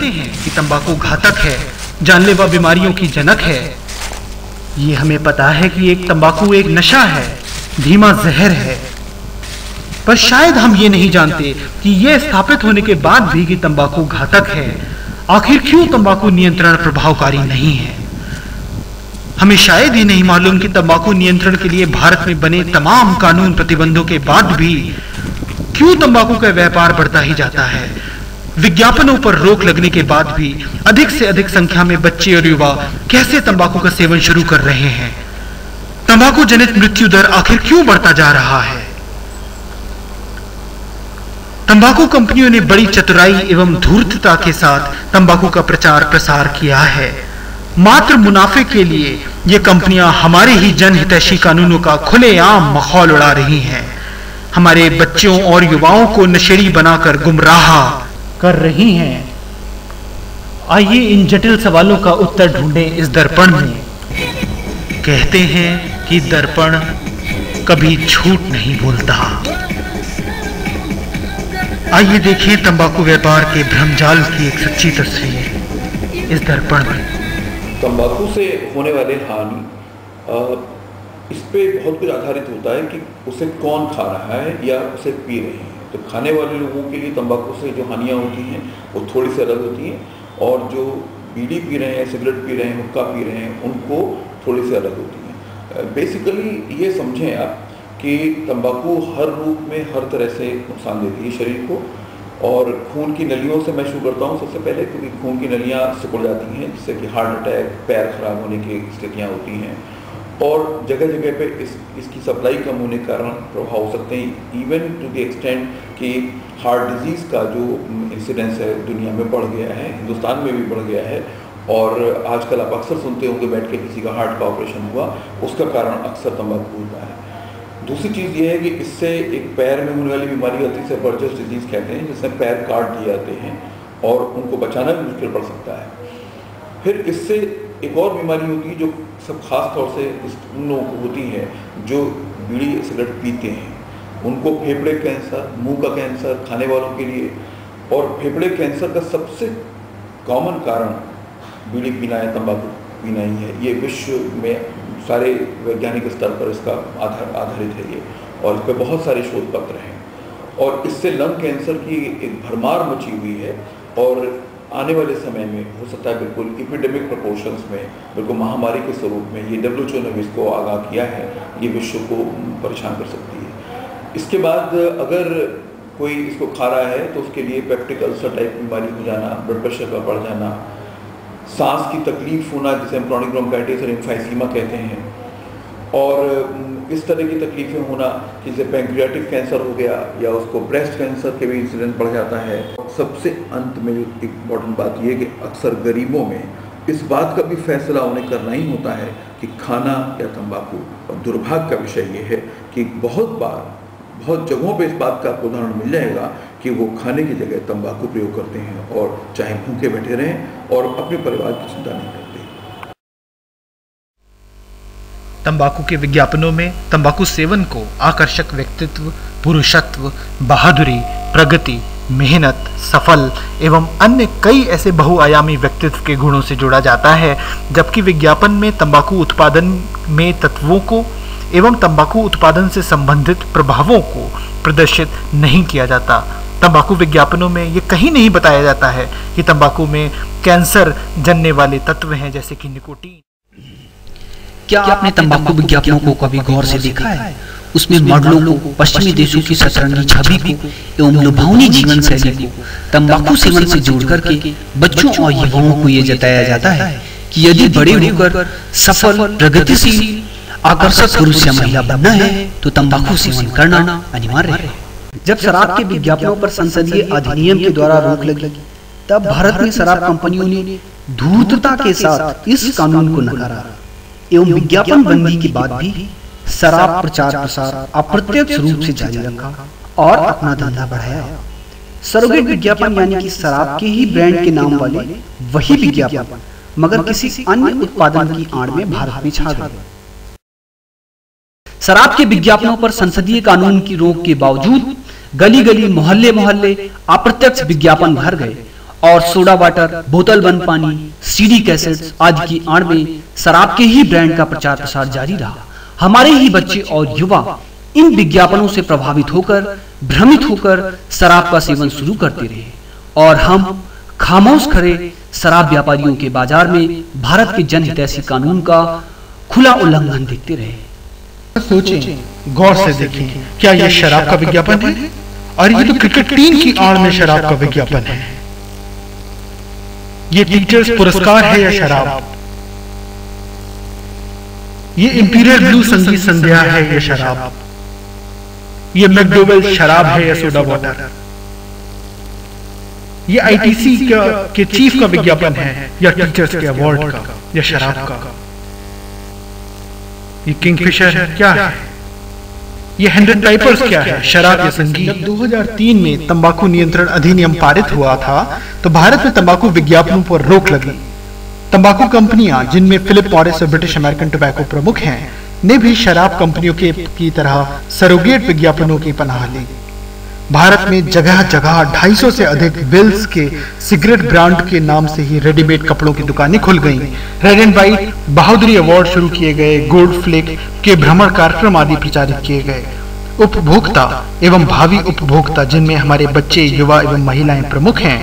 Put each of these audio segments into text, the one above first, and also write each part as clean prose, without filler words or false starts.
जानते हैं कि तंबाकू घातक है, जानलेवा बीमारियों की जनक है। ये हमें पता है कि एक तंबाकू एक नशा है, धीमा जहर है, पर शायद हम ये नहीं जानते कि यह स्थापित होने के बाद भी कि तंबाकू घातक है, आखिर क्यों तंबाकू नियंत्रण प्रभावकारी नहीं है। हमें शायद ही नहीं मालूम कि तंबाकू नियंत्रण के लिए भारत में बने तमाम कानून प्रतिबंधों के बाद भी क्यों तंबाकू का व्यापार बढ़ता ही जाता है। विज्ञापनों पर रोक लगने के बाद भी अधिक से अधिक संख्या में बच्चे और युवा कैसे तंबाकू का सेवन शुरू कर रहे हैं। तंबाकू जनित मृत्यु दर आखिर क्यों बढ़ता जा रहा है। तंबाकू कंपनियों ने बड़ी चतुराई एवं धूर्तता के साथ तंबाकू का प्रचार प्रसार किया है। मात्र मुनाफे के लिए ये कंपनियां हमारे ही जनहितैषी कानूनों का खुलेआम मखौल उड़ा रही हैं, हमारे बच्चों और युवाओं को नशेड़ी बनाकर गुमराह कर रही हैं। आइए इन जटिल सवालों का उत्तर ढूंढें इस दर्पण में। कहते हैं कि दर्पण कभी झूठ नहीं बोलता। आइए देखें तंबाकू व्यापार के भ्रमजाल की एक सच्ची तस्वीर इस दर्पण में। तंबाकू से होने वाले हानि इस पे बहुत कुछ आधारित होता है कि उसे कौन खा रहा है या उसे पी रहे हैं। तो खाने वाले लोगों के लिए तंबाकू से जो हानियाँ होती हैं वो थोड़ी सी अलग होती हैं, और जो बीड़ी पी रहे हैं, सिगरेट पी रहे हैं, हुक्का पी रहे हैं, उनको थोड़ी सी अलग होती हैं। बेसिकली ये समझें आप कि तंबाकू हर रूप में हर तरह से नुकसान देती है शरीर को, और खून की नलियों से मैं शुरू करता हूँ सबसे पहले, क्योंकि खून की नलियाँ सिकुड़ जाती हैं जिससे कि हार्ट अटैक, पैर खराब होने की स्थितियाँ होती हैं, और जगह जगह पे इसकी सप्लाई कम होने के कारण प्रभाव हो सकते हैं। इवन टू द एक्सटेंट कि हार्ट डिजीज़ का जो इंसिडेंस है दुनिया में बढ़ गया है, हिंदुस्तान में भी बढ़ गया है, और आजकल आप अक्सर सुनते होंगे बैठ के किसी का हार्ट का ऑपरेशन हुआ, उसका कारण अक्सर तंबाकू होता है। दूसरी चीज़ ये है कि इससे एक पैर में होने वाली बीमारी होती है, जिसे बर्जर्स डिजीज़ कहते हैं, जिससे पैर काट दिए जाते हैं और उनको बचाना भी मुश्किल पड़ सकता है। फिर इससे एक और बीमारी होती है जो सब खास तौर से उन लोगों को होती है जो बीड़ी सिगरेट पीते हैं, उनको फेफड़े कैंसर, मुंह का कैंसर खाने वालों के लिए, और फेफड़े कैंसर का सबसे कॉमन कारण बीड़ी पीना है, तंबाकू पीना ही है। ये विश्व में सारे वैज्ञानिक स्तर पर इसका आधारित है ये, और इस पर बहुत सारे शोध पत्र हैं, और इससे लंग कैंसर की एक भरमार मची हुई है, और आने वाले समय में हो सकता है बिल्कुल एपिडेमिक प्रोपोर्शंस में, बिल्कुल महामारी के स्वरूप में, ये WHO ने इसको आगाह किया है, ये विश्व को परेशान कर सकती है। इसके बाद अगर कोई इसको खा रहा है तो उसके लिए पेप्टिक अल्सर टाइप बीमारी हो जाना, ब्लड प्रेशर का बढ़ जाना, सांस की तकलीफ होना जिसे हम क्रॉनिक ब्रोंकाइटिस और एम्फाइसीमा कहते हैं, और इस तरह की तकलीफें होना जैसे पैंक्रियाटिक कैंसर हो गया, या उसको ब्रेस्ट कैंसर के भी इंसिडेंट बढ़ जाता है। सबसे अंत में एक इम्पॉर्टेंट बात यह कि अक्सर गरीबों में इस बात का भी फैसला उन्हें करना ही होता है कि खाना या तंबाकू, और दुर्भाग्य का विषय ये है कि बहुत बार बहुत जगहों पे इस बात का आपको उदाहरण मिल जाएगा कि वो खाने की जगह तंबाकू प्रयोग करते हैं, और चाहे भूखे बैठे रहें और अपने परिवार की चिंता नहीं करते। तंबाकू के विज्ञापनों में तंबाकू सेवन को आकर्षक व्यक्तित्व, पुरुषत्व, बहादुरी, प्रगति, मेहनत, सफल एवं अन्य कई ऐसे बहुआयामी व्यक्तित्व के गुणों से जोड़ा जाता है, जबकि विज्ञापन में तंबाकू उत्पादन में तत्वों को एवं तंबाकू उत्पादन से संबंधित प्रभावों को प्रदर्शित नहीं किया जाता। तंबाकू विज्ञापनों में ये कहीं नहीं बताया जाता है कि तंबाकू में कैंसर जनने वाले तत्व हैं जैसे कि निकोटीन। क्या आपने तंबाकू विज्ञापनों को कभी गौर से देखा है? उसमें मॉडलों को, पश्चिमी देशों की सतरंगी छवि को एवं लुभावनी जीवन शैली को तंबाकू सेवन से जोड़ करके बच्चों और युवाओं को ये जताया जाता है कि यदि बड़े होकर सफल, प्रगतिशील, आकर्षक पुरुष या महिला बनना है तो तंबाकू सेवन करना अनिवार्य है। जब शराब के विज्ञापनों पर संसदीय अधिनियम के द्वारा रोक लगी, तब भारत में शराब कंपनियों ने धूर्तता के साथ इस कानून को नकारा एवं विज्ञापन बंदी के बाद भी शराब प्रचार प्रसार अप्रत्यक्ष रूप से जारी रखा और अपना धंधा बढ़ाया। सरोगेट विज्ञापन यानी कि शराब के ही ब्रांड के नाम वाले वही विज्ञापन मगर किसी अन्य उत्पादन की आड़ में भारत में छा गए। शराब के विज्ञापनों पर संसदीय कानून की रोक के बावजूद गली गली, मोहल्ले मोहल्ले अप्रत्यक्ष विज्ञापन भर गए और सोडा वाटर, बोतल बंद पानी, सीडी कैसेट्स आदि की आड़ में शराब के ही ब्रांड का प्रचार प्रसार जारी रहा। हमारे ही बच्चे और युवा इन विज्ञापनों से प्रभावित होकर, भ्रमित होकर शराब का सेवन शुरू करते रहे और हम खामोश खड़े शराब व्यापारियों के बाजार में भारत के जनहितैषी कानून का खुला उल्लंघन देखते रहे। सोचें, गौर से देखें, क्या यह शराब का विज्ञापन है? और ये तो क्रिकेट टीम की आड़ में शराब का विज्ञापन है। ये टीचर्स पुरस्कार है या शराब? ये इंपीरियल ब्लू संगीत संध्या है या शराब? ये मैकडोवेल शराब है या सोडा वाटर? ये आईटीसी के चीफ का विज्ञापन है या टीचर्स के अवार्ड का या शराब का? ये किंगफिशर क्या है? ये 100 टाइपर्स क्या है, शराब या संगीत? जब 2003 में तंबाकू नियंत्रण अधिनियम पारित हुआ था तो भारत में तंबाकू विज्ञापनों पर रोक लगी। तंबाकू कंपनियां, जिनमें फिलिप मॉरिस और ब्रिटिश अमेरिकन टोबैको प्रमुख हैं, ने भी शराब कंपनियों की तरह सरोगेट विज्ञापनों की पनाह ली। भारत में जगह जगह 250 से अधिक विल्स के सिगरेट ब्रांड के नाम से ही रेडीमेड कपड़ों की दुकानें खुल गईं। रेड एंड व्हाइट, बहादुरी अवार्ड शुरू किए गए, गोल्ड फ्लेक के भ्रमण कार्यक्रम आदि प्रचारित किए गए। उपभोक्ता एवं भावी उपभोक्ता, जिनमें हमारे बच्चे, युवा एवं महिलाएं प्रमुख हैं,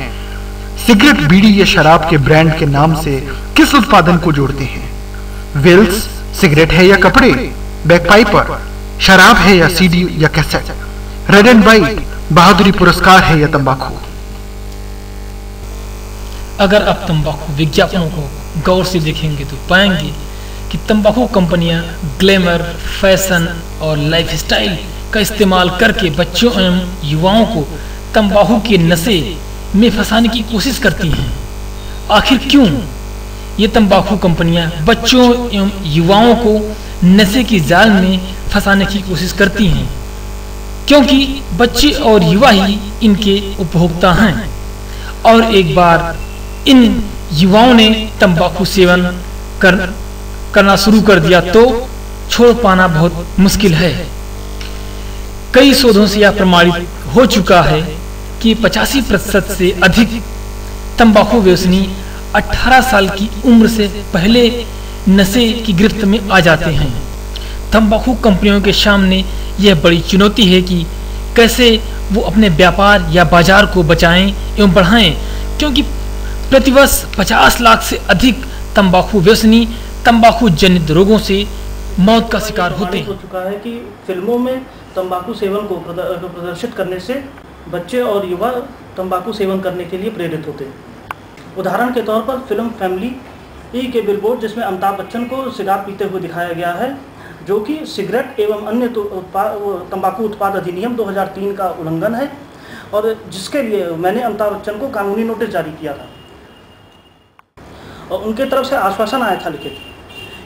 सिगरेट, बीड़ी या शराब के ब्रांड के नाम से किस उत्पादन को जोड़ते हैं? विल्स सिगरेट है या कपड़े? बैकपाइपर शराब है या सीडी या कैसेट? रेड एंड व्हाइट बहादुरी पुरस्कार है या तंबाकू? अगर आप तंबाकू विज्ञापनों को गौर से देखेंगे तो पाएंगे कि तंबाकू कंपनियां ग्लैमर, फैशन और लाइफस्टाइल का इस्तेमाल करके बच्चों एवं युवाओं को तंबाकू के नशे में फंसाने की कोशिश करती हैं। आखिर क्यों ये तंबाकू कंपनियां बच्चों एवं युवाओं को नशे की जाल में फंसाने की कोशिश करती हैं? क्योंकि बच्चे और युवा ही इनके उपभोक्ता हैं और एक बार इन युवाओं ने तंबाकू सेवन करना शुरू कर दिया तो छोड़ पाना बहुत मुश्किल है। कई शोधों से यह प्रमाणित हो चुका है कि 85% से अधिक तंबाकू व्यसनी 18 साल की उम्र से पहले नशे की गिरफ्त में आ जाते हैं। तंबाकू कंपनियों के सामने यह बड़ी चुनौती है कि कैसे वो अपने व्यापार या बाजार को बचाएं एवं बढ़ाएं, क्योंकि प्रतिवर्ष 50 लाख से अधिक तंबाकू व्यसनी तंबाकू जनित रोगों से मौत का शिकार होते हैं। हो चुका है कि फिल्मों में तंबाकू सेवन को प्रदर्शित करने से बच्चे और युवा तंबाकू सेवन करने के लिए प्रेरित होते हैं। उदाहरण के तौर पर फिल्म फैमिली के बिलबोर्ड, जिसमें अमिताभ बच्चन को शराब पीते हुए दिखाया गया है, जो कि सिगरेट एवं अन्य तंबाकू उत्पाद अधिनियम 2003 का उल्लंघन है और जिसके लिए मैंने अमिताभ बच्चन को कानूनी नोटिस जारी किया था और उनके तरफ से आश्वासन आया था लिखित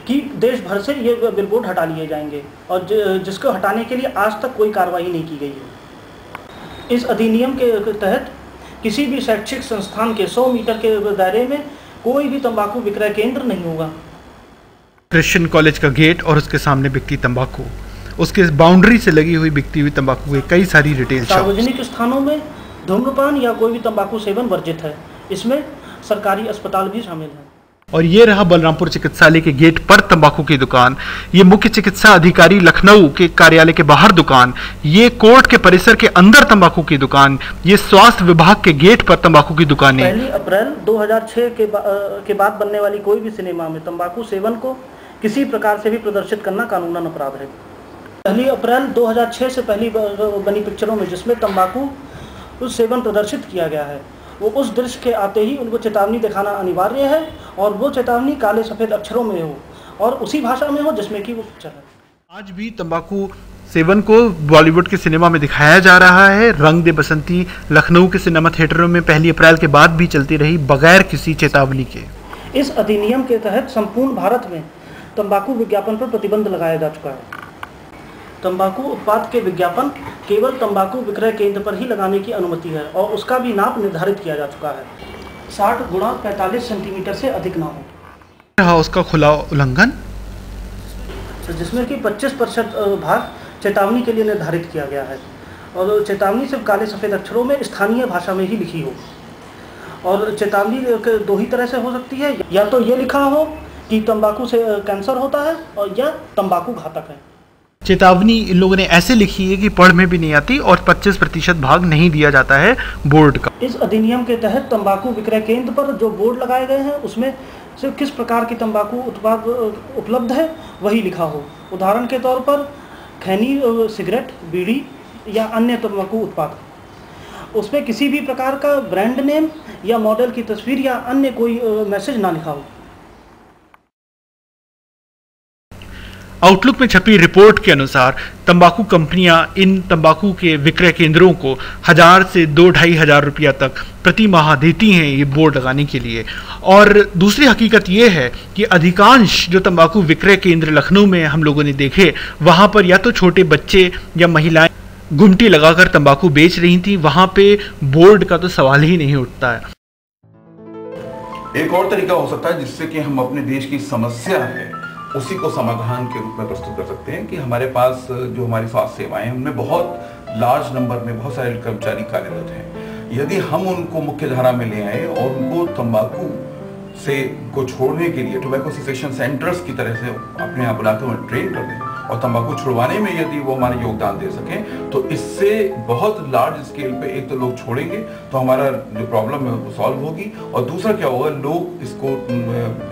कि देश भर से ये बिलबोर्ड हटा लिए जाएंगे और जिसको हटाने के लिए आज तक कोई कार्रवाई नहीं की गई है। इस अधिनियम के तहत किसी भी शैक्षिक संस्थान के 100 मीटर के दायरे में कोई भी तंबाकू विक्रय केंद्र नहीं होगा। क्रिश्चियन कॉलेज का गेट और उसके सामने बिकती तंबाकू, उसके बाउंड्री से लगी हुई बिकती हुई तंबाकू के कई सारी रिटेल शॉप। सार्वजनिक स्थानों में धूम्रपान या कोई भी तंबाकू सेवन वर्जित है। इसमें सरकारी अस्पताल भी शामिल है। और ये रहा बलरामपुर चिकित्सालय के गेट पर तंबाकू की दुकान, ये मुख्य चिकित्सा अधिकारी लखनऊ के कार्यालय के बाहर दुकान, ये कोर्ट के परिसर के अंदर तंबाकू की दुकान, ये स्वास्थ्य विभाग के गेट पर तंबाकू की दुकानें। 1 अप्रैल 2006 के बाद बनने वाली कोई भी सिनेमा में तंबाकू सेवन को किसी प्रकार से भी प्रदर्शित करना कानूनन अपराध है। 1 अप्रैल 2006 से पहली बनी पिक्चरों में जिसमें तंबाकू सेवन प्रदर्शित किया गया है, वो उस दृश्य के आते ही उनको चेतावनी दिखाना अनिवार्य है और वो चेतावनी काले सफ़ेद अक्षरों में हो और उसी भाषा में हो जिसमें कि वो पिक्चर है। आज भी तंबाकू सेवन को बॉलीवुड के सिनेमा में दिखाया जा रहा है। रंग दे बसंती लखनऊ के सिनेमा थिएटरों में 1 अप्रैल के बाद भी चलती रही बगैर किसी चेतावनी के। इस अधिनियम के तहत संपूर्ण भारत में तंबाकू विज्ञापन पर प्रतिबंध लगाया जा चुका है। तंबाकू उत्पाद के विज्ञापन केवल तंबाकू विक्रय केंद्र पर ही लगाने की अनुमति है और उसका भी नाप निर्धारित किया जा चुका है, 60 × 45 सेंटीमीटर से अधिक ना हो। रहा उसका खुला उल्लंघन, जिसमें कि 25% भाग चेतावनी के लिए निर्धारित किया गया है और चेतावनी सिर्फ काले सफ़ेद अक्षरों में स्थानीय भाषा में ही लिखी हो और चेतावनी दो ही तरह से हो सकती है, या तो ये लिखा हो कि तंबाकू से कैंसर होता है और या तंबाकू घातक है। चेतावनी इन लोगों ने ऐसे लिखी है कि पढ़ में भी नहीं आती और 25% भाग नहीं दिया जाता है बोर्ड का। इस अधिनियम के तहत तंबाकू विक्रय केंद्र पर जो बोर्ड लगाए गए हैं उसमें सिर्फ किस प्रकार की तंबाकू उत्पाद उपलब्ध है वही लिखा हो। उदाहरण के तौर पर खैनी, सिगरेट, बीड़ी या अन्य तंबाकू उत्पाद, उसमें किसी भी प्रकार का ब्रांड नेम या मॉडल की तस्वीर या अन्य कोई मैसेज ना लिखा हो। आउटलुक में छपी रिपोर्ट के अनुसार तंबाकू कंपनियां इन तंबाकू के विक्रय केंद्रों को 1000 से 2-2,500 रुपया तक प्रति माह देती हैं ये बोर्ड लगाने के लिए। और दूसरी हकीकत ये है कि अधिकांश जो तंबाकू विक्रय केंद्र लखनऊ में हम लोगों ने देखे, वहां पर या तो छोटे बच्चे या महिलाएं गुमटी लगाकर तंबाकू बेच रही थी, वहां पे बोर्ड का तो सवाल ही नहीं उठता है। एक और तरीका हो सकता है जिससे कि हम अपने देश की समस्या है उसी को समाधान के रूप में प्रस्तुत कर सकते हैं कि हमारे पास जो हमारी स्वास्थ्य सेवाएं हैं उनमें बहुत लार्ज नंबर में बहुत सारे कर्मचारी कार्यरत हैं। यदि हम उनको मुख्य धारा में ले आए और उनको तंबाकू से को छोड़ने के लिए टोबैको सेसेशन सेंटर्स की तरह से अपने यहाँ बुलाते हुए ट्रेन कर दें और तंबाकू छुड़वाने में यदि वो हमारा योगदान दे सकें तो इससे बहुत लार्ज स्केल पे एक तो लोग छोड़ेंगे तो हमारा जो प्रॉब्लम है वो सॉल्व होगी, और दूसरा क्या होगा, लोग इसको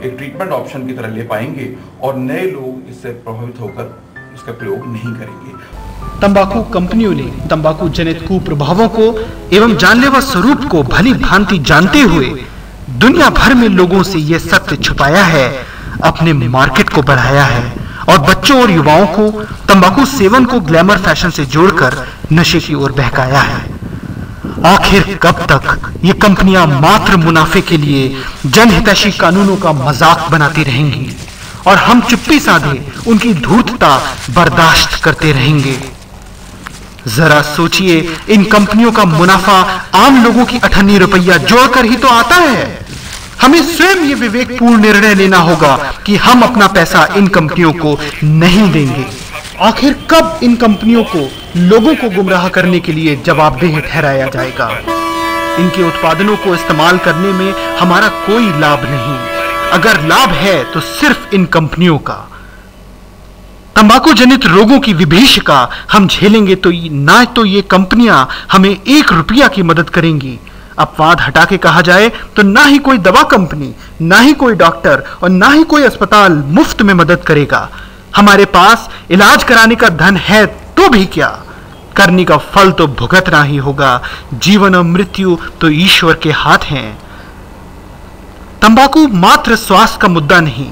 एक ट्रीटमेंट ऑप्शन की तरह ले पाएंगे और नए लोग इससे प्रभावित होकर इसका प्रयोग नहीं करेंगे। तंबाकू कंपनियों ने तंबाकू जनित कुप्रभावों को एवं जानलेवा स्वरूप को भली भांति जानते हुए दुनिया भर में लोगों से यह सत्य छुपाया है, अपने मार्केट को बढ़ाया है और बच्चों और युवाओं को तंबाकू सेवन को ग्लैमर फैशन से जोड़कर नशे की ओर बहकाया है। आखिर कब तक ये कंपनियां मात्र मुनाफे के लिए जनहितैषी कानूनों का मजाक बनाती रहेंगी और हम चुप्पी साधे उनकी धूर्तता बर्दाश्त करते रहेंगे? जरा सोचिए, इन कंपनियों का मुनाफा आम लोगों की 98 रुपया जोड़कर ही तो आता है। हमें स्वयं ये विवेकपूर्ण निर्णय लेना होगा कि हम अपना पैसा इन कंपनियों को नहीं देंगे। आखिर कब इन कंपनियों को लोगों को गुमराह करने के लिए जवाबदेह ठहराया जाएगा? इनके उत्पादनों को इस्तेमाल करने में हमारा कोई लाभ नहीं, अगर लाभ है तो सिर्फ इन कंपनियों का। तंबाकू जनित रोगों की विभीषिका हम झेलेंगे तो ना तो ये कंपनियां हमें 1 रुपया की मदद करेंगी। अपवाद हटा के कहा जाए तो ना ही कोई दवा कंपनी, ना ही कोई डॉक्टर और ना ही कोई अस्पताल मुफ्त में मदद करेगा। हमारे पास इलाज कराने का धन है तो भी क्या, करने का फल तो भुगतना ही होगा। जीवन और मृत्यु तो ईश्वर के हाथ हैं। तंबाकू मात्र स्वास्थ्य का मुद्दा नहीं,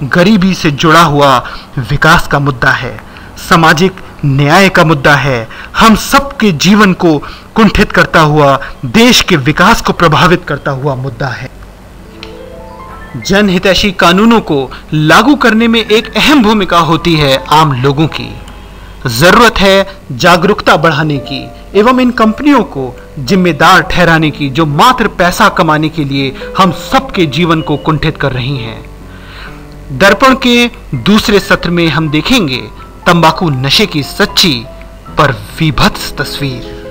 गरीबी से जुड़ा हुआ विकास का मुद्दा है, सामाजिक न्याय का मुद्दा है, हम सबके जीवन को कुंठित करता हुआ, देश के विकास को प्रभावित करता हुआ मुद्दा है। जनहितैषी कानूनों को लागू करने में एक अहम भूमिका होती है आम लोगों की। जरूरत है जागरूकता बढ़ाने की एवं इन कंपनियों को जिम्मेदार ठहराने की जो मात्र पैसा कमाने के लिए हम सबके जीवन को कुंठित कर रही हैं। दर्पण के दूसरे सत्र में हम देखेंगे तंबाकू नशे की सच्ची पर विभत्स तस्वीर।